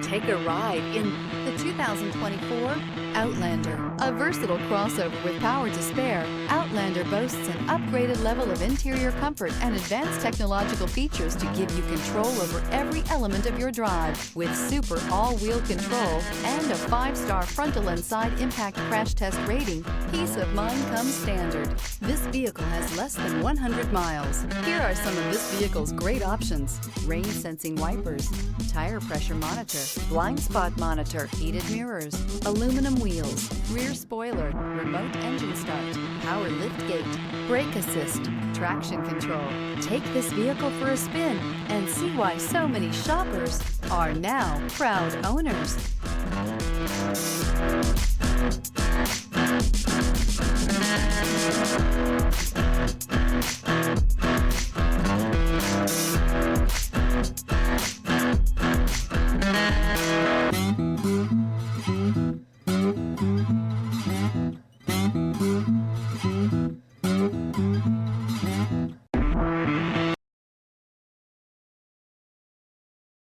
Take a ride in the 2024 Outlander. A versatile crossover with power to spare, Outlander boasts an upgraded level of interior comfort and advanced technological features to give you control over every element of your drive. With super all-wheel control and a 5-star frontal and side impact crash test rating, peace of mind comes standard. This vehicle has less than 100 miles. Here are some of this vehicle's great options: rain sensing wipers, tire pressure monitor, blind spot monitor, heated mirrors, aluminum wheels, rear spoiler, remote engine start, power lift gate, brake assist, traction control. Take this vehicle for a spin and see why so many shoppers are now proud owners.